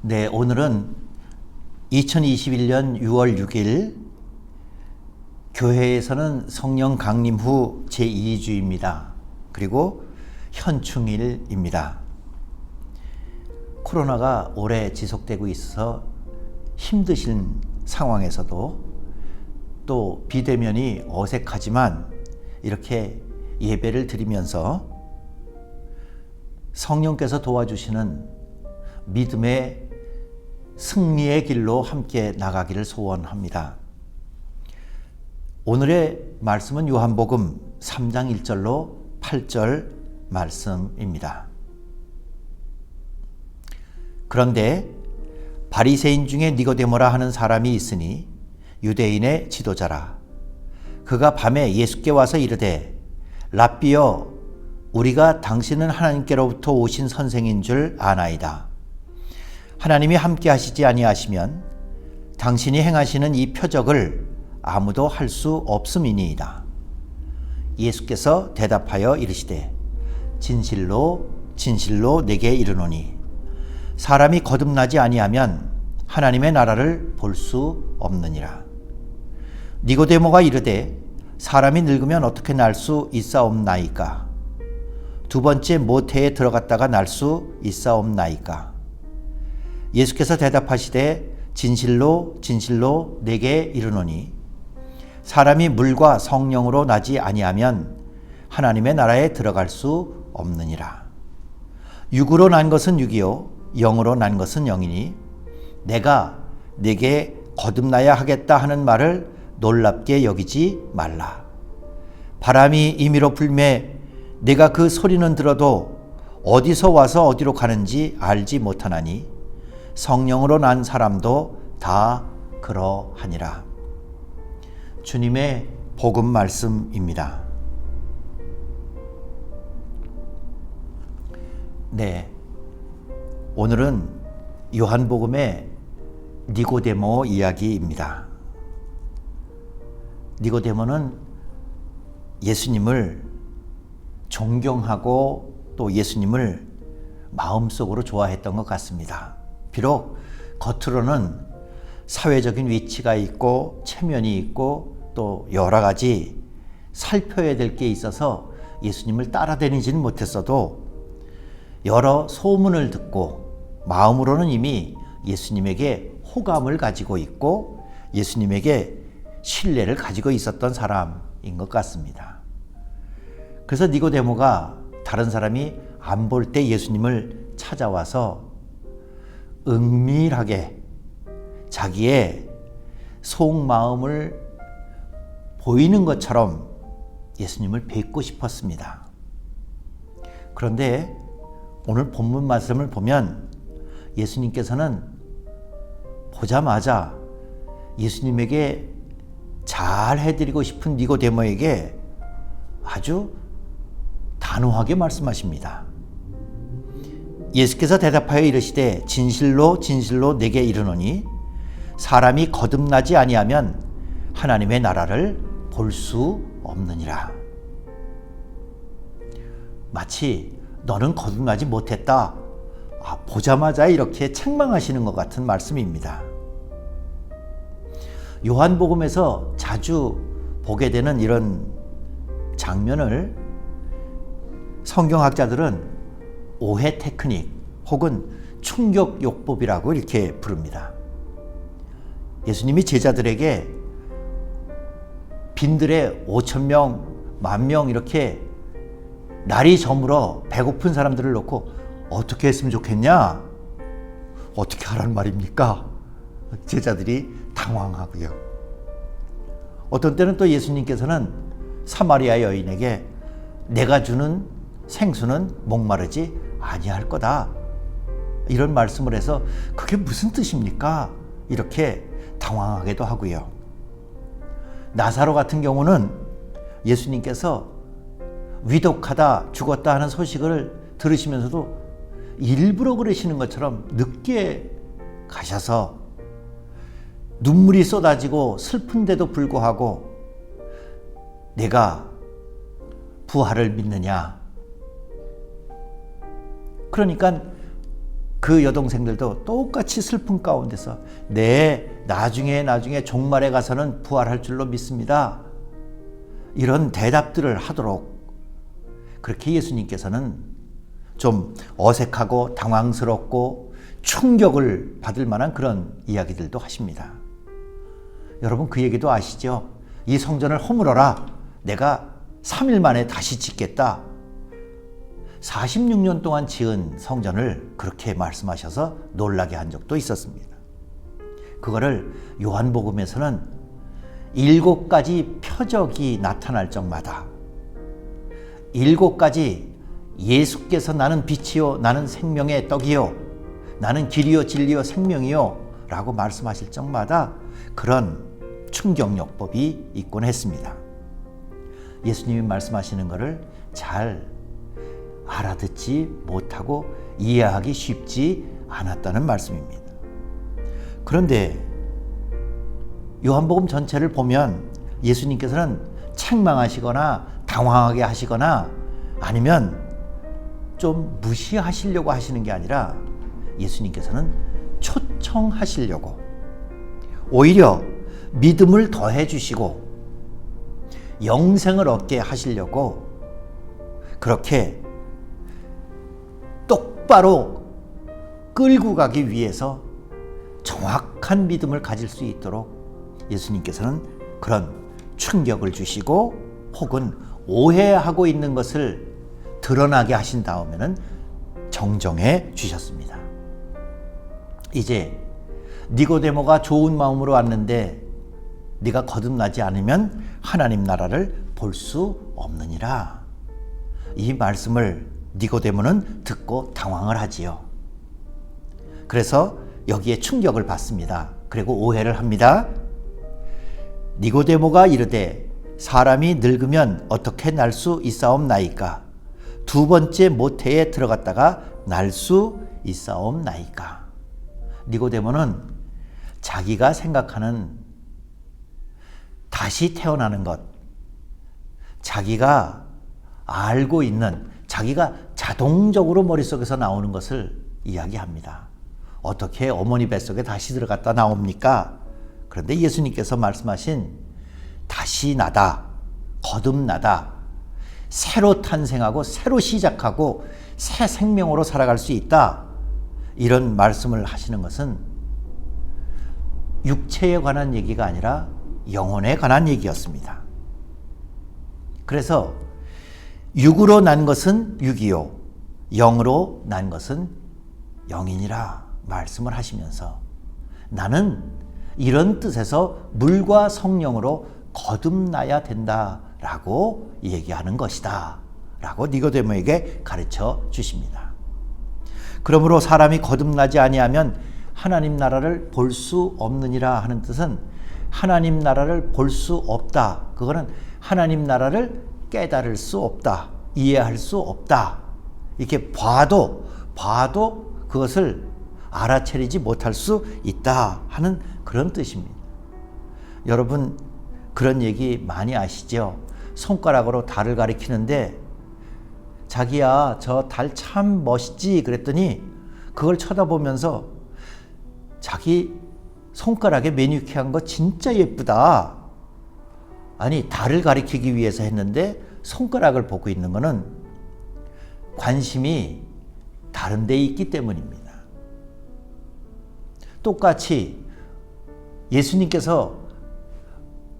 네, 오늘은 2021년 6월 6일 교회에서는 성령 강림 후 제2주입니다. 그리고 현충일입니다. 코로나가 오래 지속되고 있어서 힘드신 상황에서도 또 비대면이 어색하지만 이렇게 예배를 드리면서 성령께서 도와주시는 믿음의 승리의 길로 함께 나가기를 소원합니다. 오늘의 말씀은 요한복음 3장 1절로 8절 말씀입니다. 그런데 바리새인 중에 니고데모라 하는 사람이 있으니 유대인의 지도자라. 그가 밤에 예수께 와서 이르되 랍비여 우리가 당신은 하나님께로부터 오신 선생인 줄 아나이다. 하나님이 함께 하시지 아니하시면 당신이 행하시는 이 표적을 아무도 할 수 없음이니이다. 예수께서 대답하여 이르시되 진실로 진실로 내게 이르노니 사람이 거듭나지 아니하면 하나님의 나라를 볼 수 없느니라. 니고데모가 이르되 사람이 늙으면 어떻게 날 수 있사옵나이까? 두 번째 모태에 들어갔다가 날 수 있사옵나이까? 예수께서 대답하시되 진실로 진실로 내게 이르노니 사람이 물과 성령으로 나지 아니하면 하나님의 나라에 들어갈 수 없느니라. 육으로 난 것은 육이요 영으로 난 것은 영이니 내가 내게 거듭나야 하겠다 하는 말을 놀랍게 여기지 말라. 바람이 임의로 불매 내가 그 소리는 들어도 어디서 와서 어디로 가는지 알지 못하나니 성령으로 난 사람도 다 그러하니라. 주님의 복음 말씀입니다. 네, 오늘은 요한복음의 니고데모 이야기입니다. 니고데모는 예수님을 존경하고 또 예수님을 마음속으로 좋아했던 것 같습니다. 비록 겉으로는 사회적인 위치가 있고 체면이 있고 또 여러 가지 살펴야 될 게 있어서 예수님을 따라다니지는 못했어도 여러 소문을 듣고 마음으로는 이미 예수님에게 호감을 가지고 있고 예수님에게 신뢰를 가지고 있었던 사람인 것 같습니다. 그래서 니고데모가 다른 사람이 안 볼 때 예수님을 찾아와서 은밀하게 자기의 속마음을 보이는 것처럼 예수님을 뵙고 싶었습니다. 그런데 오늘 본문 말씀을 보면 예수님께서는 보자마자 예수님에게 잘 해드리고 싶은 니고데모에게 아주 단호하게 말씀하십니다. 예수께서 대답하여 이르시되 진실로 진실로 내게 이르노니 사람이 거듭나지 아니하면 하나님의 나라를 볼 수 없느니라. 마치 너는 거듭나지 못했다. 보자마자 이렇게 책망하시는 것 같은 말씀입니다. 요한복음에서 자주 보게 되는 이런 장면을 성경학자들은 오해 테크닉 혹은 충격 요법이라고 이렇게 부릅니다. 예수님이 제자들에게 빈들에 5,000명, 10,000명 이렇게 날이 저물어 배고픈 사람들을 놓고 어떻게 했으면 좋겠냐? 어떻게 하라는 말입니까? 제자들이 당황하고요. 어떤 때는 또 예수님께서는 사마리아 여인에게 내가 주는 생수는 목마르지 아니할 거다. 이런 말씀을 해서 그게 무슨 뜻입니까? 이렇게 당황하기도 하고요. 나사로 같은 경우는 예수님께서 위독하다, 죽었다 하는 소식을 들으시면서도 일부러 그러시는 것처럼 늦게 가셔서 눈물이 쏟아지고 슬픈데도 불구하고 내가 부활을 믿느냐. 그러니까 그 여동생들도 똑같이 슬픈 가운데서 네, 나중에 종말에 가서는 부활할 줄로 믿습니다. 이런 대답들을 하도록 그렇게 예수님께서는 좀 어색하고 당황스럽고 충격을 받을 만한 그런 이야기들도 하십니다. 여러분 그 얘기도 아시죠? 이 성전을 허물어라. 내가 3일 만에 다시 짓겠다. 46년 동안 지은 성전을 그렇게 말씀하셔서 놀라게 한 적도 있었습니다. 그거를 요한복음에서는 7가지 표적이 나타날 적마다 7가지 예수께서 나는 빛이요 나는 생명의 떡이요 나는 길이요 진리요 생명이요 라고 말씀하실 적마다 그런 충격요법이 있곤 했습니다. 예수님이 말씀하시는 것을 잘 알아듣지 못하고 이해하기 쉽지 않았다는 말씀입니다. 그런데 요한복음 전체를 보면 예수님께서는 책망하시거나 당황하게 하시거나 아니면 좀 무시하시려고 하시는 게 아니라 예수님께서는 초청하시려고 오히려 믿음을 더해 주시고 영생을 얻게 하시려고 그렇게 똑바로 끌고 가기 위해서 정확한 믿음을 가질 수 있도록 예수님께서는 그런 충격을 주시고 혹은 오해하고 있는 것을 드러나게 하신 다음에는 정정해 주셨습니다. 이제 니고데모가 좋은 마음으로 왔는데 네가 거듭나지 않으면 하나님 나라를 볼 수 없느니라. 이 말씀을 니고데모는 듣고 당황을 하지요. 그래서 여기에 충격을 받습니다. 그리고 오해를 합니다. 니고데모가 이르되 사람이 늙으면 어떻게 날 수 있사옵나이까? 두 번째 모태에 들어갔다가 날 수 있사옵나이까? 니고데모는 자기가 생각하는 다시 태어나는 것, 자기가 알고 있는, 자기가 자동적으로 머릿속에서 나오는 것을 이야기합니다. 어떻게 어머니 뱃속에 다시 들어갔다 나옵니까? 그런데 예수님께서 말씀하신 다시 나다, 거듭나다, 새로 탄생하고 새로 시작하고 새 생명으로 살아갈 수 있다. 이런 말씀을 하시는 것은 육체에 관한 얘기가 아니라 영혼에 관한 얘기였습니다. 그래서 육으로 난 것은 육이요 영으로 난 것은 영이니라 말씀을 하시면서 나는 이런 뜻에서 물과 성령으로 거듭나야 된다라고 얘기하는 것이다 라고 니고데모에게 가르쳐 주십니다. 그러므로 사람이 거듭나지 아니하면 하나님 나라를 볼 수 없느니라 하는 뜻은 하나님 나라를 볼 수 없다. 그거는 하나님 나라를 깨달을 수 없다. 이해할 수 없다. 이렇게 봐도 그것을 알아차리지 못할 수 있다 하는 그런 뜻입니다. 여러분 그런 얘기 많이 아시죠? 손가락으로 달을 가리키는데 자기야 저 달 참 멋있지 그랬더니 그걸 쳐다보면서 자기 손가락에 매니큐어한 거 진짜 예쁘다. 아니 달을 가리키기 위해서 했는데 손가락을 보고 있는 거는 관심이 다른 데 있기 때문입니다. 똑같이 예수님께서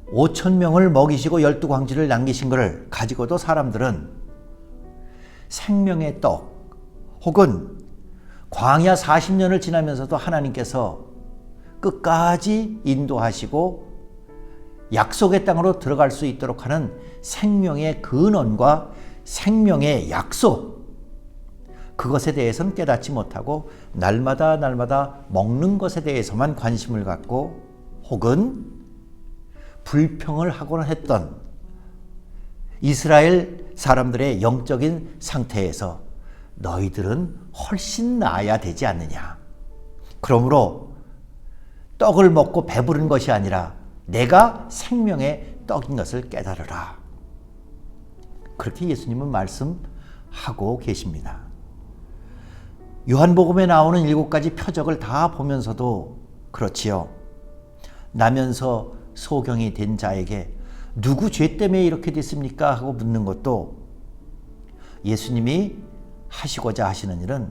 5천 명을 먹이시고 12광지를 남기신 것을 가지고도 사람들은 생명의 떡 혹은 광야 40년을 지나면서도 하나님께서 끝까지 인도하시고 약속의 땅으로 들어갈 수 있도록 하는 생명의 근원과 생명의 약속, 그것에 대해서는 깨닫지 못하고 날마다 먹는 것에 대해서만 관심을 갖고 혹은 불평을 하고는 했던 이스라엘 사람들의 영적인 상태에서 너희들은 훨씬 나아야 되지 않느냐. 그러므로 떡을 먹고 배부른 것이 아니라 내가 생명의 떡인 것을 깨달으라. 그렇게 예수님은 말씀하고 계십니다. 요한복음에 나오는 7가지 표적을 다 보면서도 그렇지요. 나면서 소경이 된 자에게 누구 죄 때문에 이렇게 됐습니까? 하고 묻는 것도 예수님이 하시고자 하시는 일은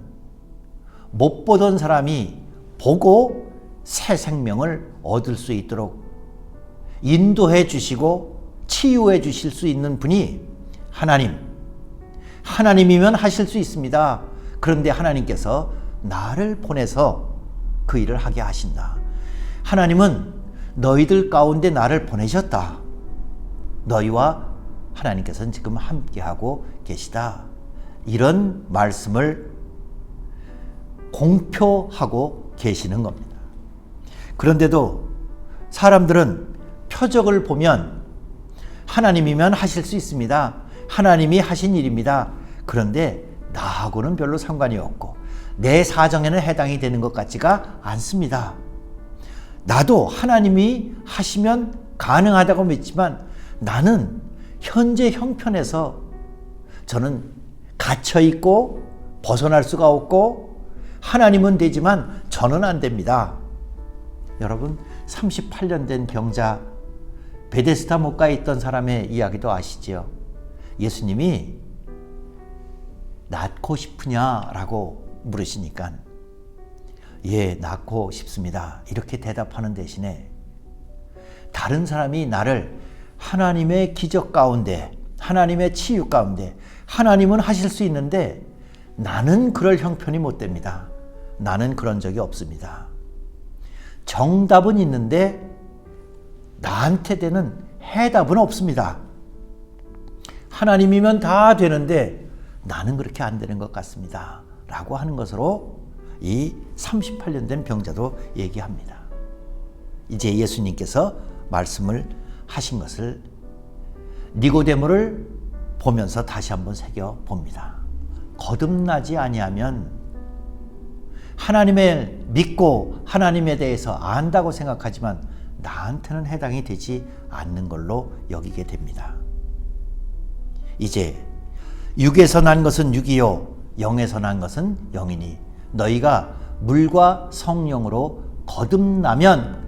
못 보던 사람이 보고 새 생명을 얻을 수 있도록 인도해 주시고 치유해 주실 수 있는 분이 하나님이면 하실 수 있습니다. 그런데 하나님께서 나를 보내서 그 일을 하게 하신다. 하나님은 너희들 가운데 나를 보내셨다. 너희와 하나님께서는 지금 함께하고 계시다. 이런 말씀을 공표하고 계시는 겁니다. 그런데도 사람들은 표적을 보면 하나님이면 하실 수 있습니다. 하나님이 하신 일입니다. 그런데 나하고는 별로 상관이 없고 내 사정에는 해당이 되는 것 같지가 않습니다. 나도 하나님이 하시면 가능하다고 믿지만 나는 현재 형편에서 저는 갇혀있고 벗어날 수가 없고 하나님은 되지만 저는 안 됩니다. 여러분 38년 된 병자 베데스다 못가 있던 사람의 이야기도 아시죠? 예수님이 낫고 싶으냐라고 물으시니까 예, 낫고 싶습니다. 이렇게 대답하는 대신에 다른 사람이 나를 하나님의 기적 가운데, 하나님의 치유 가운데 하나님은 하실 수 있는데 나는 그럴 형편이 못 됩니다. 나는 그런 적이 없습니다. 정답은 있는데 나한테 되는 해답은 없습니다. 하나님이면 다 되는데 나는 그렇게 안 되는 것 같습니다. 라고 하는 것으로 이 38년 된 병자도 얘기합니다. 이제 예수님께서 말씀을 하신 것을 니고데모를 보면서 다시 한번 새겨봅니다. 거듭나지 아니하면 하나님을 믿고 하나님에 대해서 안다고 생각하지만 나한테는 해당이 되지 않는 걸로 여기게 됩니다. 이제 육에서 난 것은 육이요 영에서 난 것은 영이니 너희가 물과 성령으로 거듭나면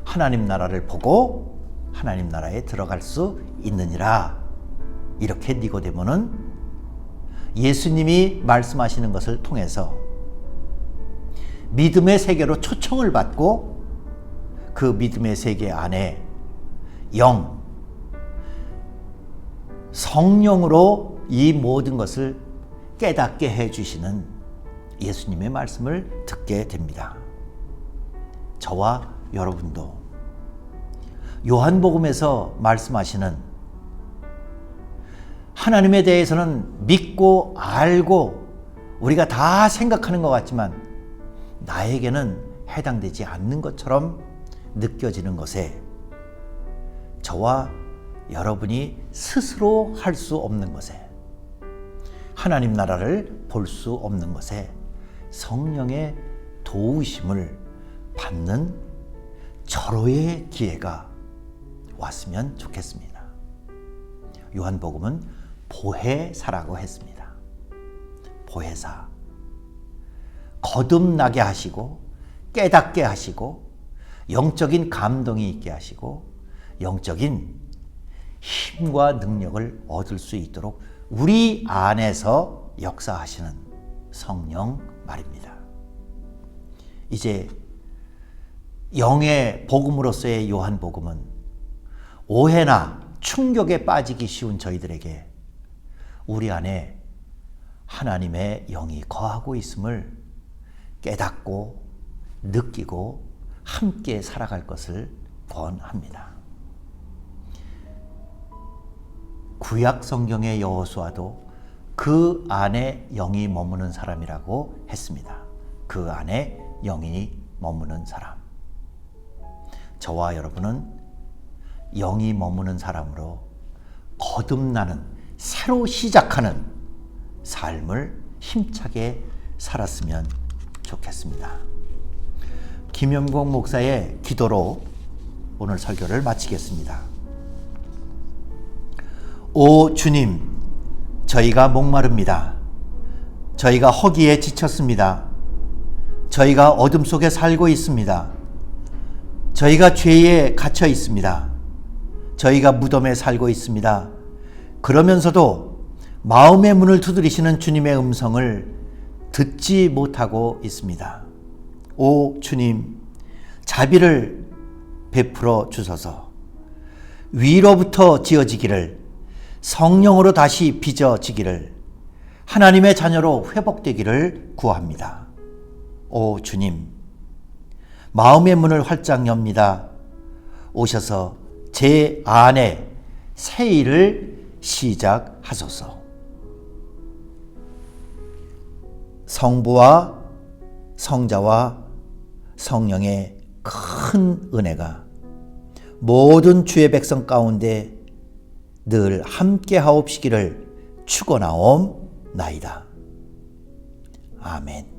하나님 나라를 보고 하나님 나라에 들어갈 수 있느니라. 이렇게 니고데모는 예수님이 말씀하시는 것을 통해서 믿음의 세계로 초청을 받고 그 믿음의 세계 안에 성령으로 이 모든 것을 깨닫게 해주시는 예수님의 말씀을 듣게 됩니다. 저와 여러분도 요한복음에서 말씀하시는 하나님에 대해서는 믿고 알고 우리가 다 생각하는 것 같지만 나에게는 해당되지 않는 것처럼 느껴지는 것에 저와 여러분이 스스로 할 수 없는 것에 하나님 나라를 볼 수 없는 것에 성령의 도우심을 받는 절호의 기회가 왔으면 좋겠습니다. 요한복음은 보혜사라고 했습니다. 보혜사. 거듭나게 하시고 깨닫게 하시고 영적인 감동이 있게 하시고 영적인 힘과 능력을 얻을 수 있도록 우리 안에서 역사하시는 성령 말입니다. 이제 영의 복음으로서의 요한복음은 오해나 충격에 빠지기 쉬운 저희들에게 우리 안에 하나님의 영이 거하고 있음을 깨닫고 느끼고 함께 살아갈 것을 권합니다. 구약 성경의 여호수아도 그 안에 영이 머무는 사람이라고 했습니다. 그 안에 영이 머무는 사람. 저와 여러분은 영이 머무는 사람으로 거듭나는, 새로 시작하는 삶을 힘차게 살았으면 좋겠습니다. 김영복 목사의 기도로 오늘 설교를 마치겠습니다. 오 주님, 저희가 목마릅니다. 저희가 허기에 지쳤습니다. 저희가 어둠 속에 살고 있습니다. 저희가 죄에 갇혀 있습니다. 저희가 무덤에 살고 있습니다. 그러면서도 마음의 문을 두드리시는 주님의 음성을 듣지 못하고 있습니다. 오 주님, 자비를 베풀어 주소서. 위로부터 지어지기를, 성령으로 다시 빚어지기를, 하나님의 자녀로 회복되기를 구합니다. 오 주님, 마음의 문을 활짝 엽니다. 오셔서 제 안에 새 일을 시작하소서. 성부와 성자와 성령의 큰 은혜가 모든 주의 백성 가운데 늘 함께 하옵시기를 축원하옵나이다. 아멘.